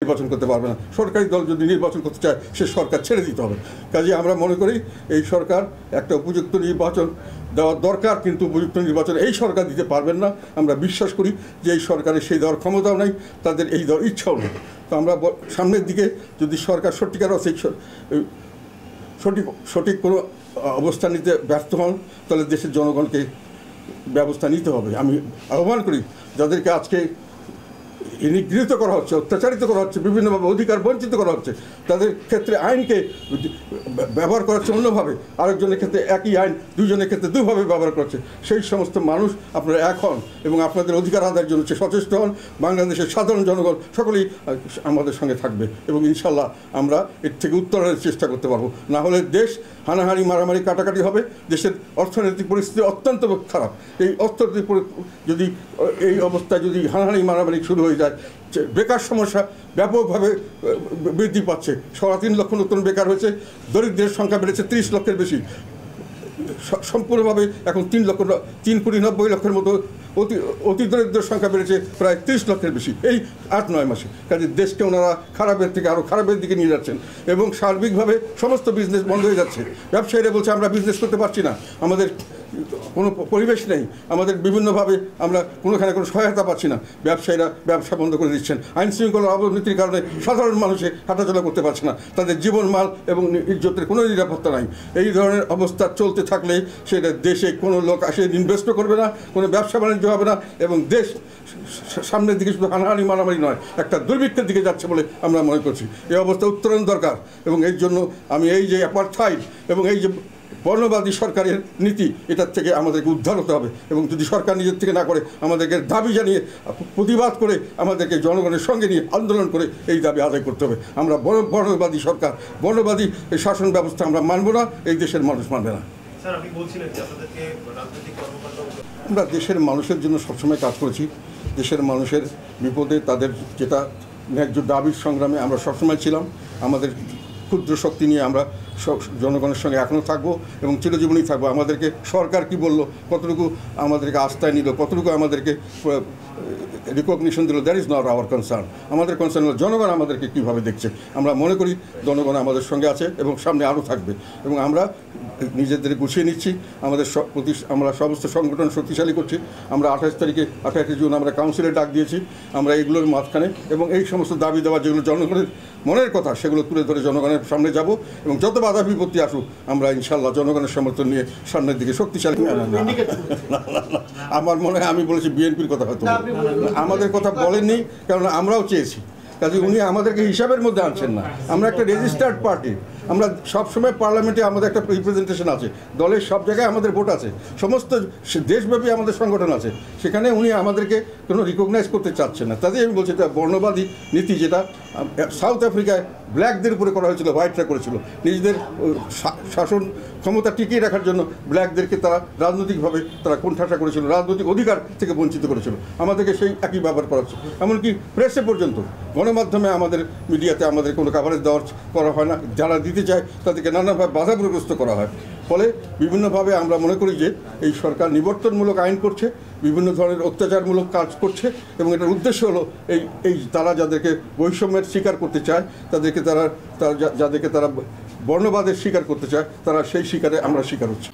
নির্বাচন করতে পারবে না। সরকারি দল যদি নির্বাচন করতে চায় সে সরকার ছেড়ে দিতে হবে। কাজে আমরা মনে করি এই সরকার একটা উপযুক্ত নির্বাচন দেওয়ার দরকার, কিন্তু উপযুক্ত নির্বাচন এই সরকার দিতে পারবেন না। আমরা বিশ্বাস করি যে এই সরকারের সেই দেওয়ার ক্ষমতাও নেই, তাদের এই দেওয়ার ইচ্ছাও নেই। তো আমরা সামনের দিকে যদি সরকার সত্যিকার সঠিক কোনো অবস্থান নিতে ব্যর্থ হন, তাহলে দেশের জনগণকে ব্যবস্থা নিতে হবে। আমি আহ্বান করি যাদেরকে আজকে নিগৃহীত করা হচ্ছে, অত্যাচারিত করা হচ্ছে, বিভিন্নভাবে অধিকার বঞ্চিত করা হচ্ছে, তাদের ক্ষেত্রে আইনকে ব্যবহার করা হচ্ছে অন্যভাবে, আরেকজনের ক্ষেত্রে একই আইন দুজনের ক্ষেত্রে দুভাবে ব্যবহার করছে। সেই সমস্ত মানুষ আপনারা এক হন এবং আপনাদের অধিকার আদায়ের জন্য সচেষ্ট হন। বাংলাদেশের সাধারণ জনগণ সকলেই আমাদের সঙ্গে থাকবে এবং ইনশাল্লাহ আমরা এর থেকে উত্তরণের চেষ্টা করতে পারবো। না হলে দেশ হানাহানি মারামারি কাটাকাটি হবে। দেশের অর্থনৈতিক পরিস্থিতি অত্যন্ত খারাপ। এই অর্থনৈতিক যদি এই অবস্থায় যদি হানাহানি মারামারি শুরু হয়ে যায়, বেকার সমস্যা ব্যাপকভাবে বৃদ্ধি পাচ্ছে। 3.5 লক্ষ নতুন বেকার হয়েছে, দরিদ্রের সংখ্যা বেড়েছে 30 লক্ষের বেশি। সম্পূর্ণভাবে এখন 3,90,00,000 মতো অতি দরিদ্রের সংখ্যা বেড়েছে প্রায় 30 লক্ষের বেশি এই 8-9 মাসে। কাজে দেশকে ওনারা খারাপের থেকে আরও খারাপের দিকে নিয়ে যাচ্ছেন এবং সার্বিকভাবে সমস্ত বিজনেস বন্ধ হয়ে যাচ্ছে। ব্যবসায়ীরা বলছে আমরা বিজনেস করতে পারছি না, আমাদের কোনো পরিবেশ নেই, আমাদের বিভিন্নভাবে আমরা কোনোখানে কোনো সহায়তা পাচ্ছি না। ব্যবসায়ীরা ব্যবসা বন্ধ করে দিচ্ছেন। আইন শৃঙ্খলার অবনতির কারণে সাধারণ মানুষে হাঁটাচলা করতে পারছে না, তাদের জীবন মাল এবং ইজ্জতের কোনো নিরাপত্তা নাই। এই ধরনের অবস্থা চলতে থাকলে সেটা দেশে কোনো লোক আসে ইনভেস্টও করবে না, কোনো ব্যবসা বাণিজ্য হবে না এবং দেশ সামনের দিকে শুধু হানাহানি মারামারি নয়, একটা দুর্ভিক্ষের দিকে যাচ্ছে বলে আমরা মনে করছি। এই অবস্থা উত্তরণ দরকার এবং এর জন্য আমি এই যে অ্যাপার্থাইড এবং এই যে বর্ণবাদী সরকারের নীতি, এটার থেকে আমাদেরকে উদ্ধার হতে হবে এবং যদি সরকার নিজের থেকে না করে আমাদেরকে দাবি জানিয়ে প্রতিবাদ করে আমাদেরকে জনগণের সঙ্গে নিয়ে আন্দোলন করে এই দাবি আদায় করতে হবে। আমরা বর্ণবাদী সরকার, বর্ণবাদী শাসন ব্যবস্থা আমরা মানব না, এই দেশের মানুষ মানবে না। আমরা দেশের মানুষের জন্য সবসময় কাজ করেছি। দেশের মানুষের বিপদে তাদের যেটা ন্যায্য দাবির সংগ্রামে আমরা সবসময় ছিলাম। আমাদের ক্ষুদ্র শক্তি নিয়ে আমরা জনগণের সঙ্গে এখনও থাকবো এবং চিরজীবনই থাকবো। আমাদেরকে সরকার কি বলল, কতটুকু আমাদেরকে আস্থায় নিল, কতটুকু আমাদেরকে রিকগনিশন দিল, that is not our concern. আমাদের কনসার্ন হলো জনগণ আমাদেরকে কীভাবে দেখছে। আমরা মনে করি জনগণ আমাদের সঙ্গে আছে এবং সামনে আরও থাকবে এবং আমরা নিজেদের গুছিয়ে নিচ্ছি। আমরা সমস্ত সংগঠন শক্তিশালী করছি। আমরা 28 জুন আমরা কাউন্সিলে ডাক দিয়েছি। আমরা এগুলোর মাঝখানে এবং এই সমস্ত দাবি দেওয়া যেগুলো জনগণের মনের কথা সেগুলো তুলে ধরে জনগণের সামনে যাব এবং যত বাধা বিপত্তি আসুক আমরা ইনশাল্লাহ জনগণের সমর্থন নিয়ে সামনের দিকে শক্তিশালী। আমার মনে হয় আমি বলেছি বিএনপির কথা, হয়তো আমাদের কথা বলেননি, কারণ আমরাও চেয়েছি। কাজে উনি আমাদেরকে হিসাবের মধ্যে আনছেন না। আমরা একটা রেজিস্টার্ড পার্টি, আমরা সবসময় পার্লামেন্টে আমাদের একটা রিপ্রেজেন্টেশন আছে, দলের সব জায়গায় আমাদের ভোট আছে, সমস্ত দেশব্যাপী আমাদের সংগঠন আছে। সেখানে উনি আমাদেরকে কোনো রিকগনাইজ করতে চাচ্ছেন না। তাদের আমি বলছি এটা বর্ণবাদী নীতি, যেটা সাউথ আফ্রিকায় ব্ল্যাকদের উপরে করা হয়েছিল, হোয়াইটরা করেছিল। নিজেদের শাসন ক্ষমতা টিকিয়ে রাখার জন্য ব্ল্যাকদেরকে তারা রাজনৈতিকভাবে তারা কোণঠাসা করেছিল, রাজনৈতিক অধিকার থেকে বঞ্চিত করেছিল। আমাদেরকে সেই একই ব্যবহার করা হচ্ছে। এমনকি প্রেসে পর্যন্ত, গণমাধ্যমে, আমাদের মিডিয়াতে আমাদের কোনো কাভারেজ দেওয়ার করা হয় না। যারা দিতে চায় তাদেরকে নানাভাবে বাধাগ্রস্ত করা হয়। ফলে বিভিন্নভাবে আমরা মনে করি যে এই সরকার নিবর্তনমূলক আইন করছে, বিভিন্ন ধরনের অত্যাচারমূলক কাজ করছে এবং এটার উদ্দেশ্য হলো এই তারা যাদেরকে বৈষম্যের স্বীকার করতে চায়, যাদেরকে তারা বর্ণবাদের স্বীকার করতে চায়, তারা সেই শিকারে আমরা শিকার হচ্ছি।